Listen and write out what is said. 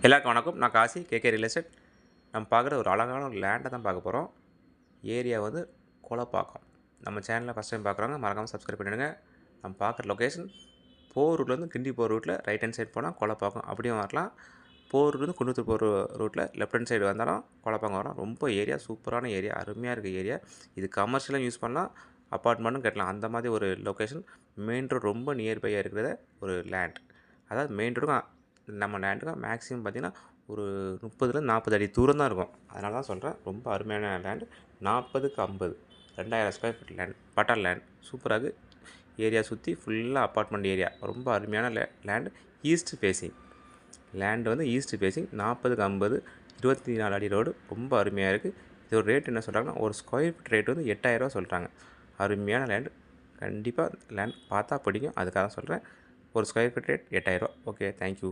எல்லாருக்கும் வணக்கம். நான் காசி கேகே ரியல் எஸ்டேட். நம்ம பார்க்குற ஒரு அழகான ஒரு லேண்டை தான் பார்க்க போகிறோம். ஏரியா வந்து கொளப்பாக்கம். நம்ம சேனலை ஃபஸ்ட் டைம் பார்க்குறவங்க மறக்காமல் சப்ஸ்கிரைப் பண்ணிடுங்க. நம்ம பார்க்குற லொக்கேஷன் போர் ரூட்லேருந்து கிண்டி போகிற ரூட்டில் ரைட் ஹேண்ட் சைடு போனால் கொளப்பாக்கம் அப்படியும் வரலாம். போர் ரூட்லேருந்து குன்னத்தூர் போகிற ரூட்டில் லெஃப்ட் ஹேண்ட் சைடு வந்தாலும் கொளப்பாக்கம் வரும். ரொம்ப ஏரியா சூப்பரான ஏரியா, அருமையாக இருக்குது ஏரியா. இது கமர்ஷியலாக யூஸ் பண்ணலாம், அப்பார்ட்மெண்ட்டும் கட்டலாம். அந்த மாதிரி ஒரு லொக்கேஷன். மெயின் ரோடு ரொம்ப நியர்பையாக இருக்கிற ஒரு லேண்ட். அதாவது மெயின் ரோடுக்கும் நம்ம லேண்டுக்கும் மேக்ஸிமம் பார்த்திங்கன்னா ஒரு 30லேருந்து 40 அடி தூரம் தான் இருக்கும். அதனால தான் சொல்கிறேன், ரொம்ப அருமையான லேண்டு. 40க்கு 50 2000 ஸ்கொயர் ஃபீட் லேண்ட், பட்டா லேண்ட். சூப்பராக ஏரியா சுற்றி ஃபுல்லாக அப்பார்ட்மெண்ட் ஏரியா. ரொம்ப அருமையான லேண்டு. ஈஸ்ட் ஃபேஸிங் லேண்டு வந்து ஈஸ்ட் ஃபேஸிங். 40க்கு 50 24 அடி ரோடு. ரொம்ப அருமையாக இருக்குது. இது ஒரு ரேட் என்ன சொல்கிறாங்கன்னா, ஒரு ஸ்கொயர் ஃபீட் ரேட் வந்து 8000 சொல்கிறாங்க. அருமையான லேண்டு. கண்டிப்பாக லேண்ட் பார்த்தா பிடிக்கும், அதுக்காக தான் சொல்கிறேன். ஒரு square feet rate 8000. Okay, thank you.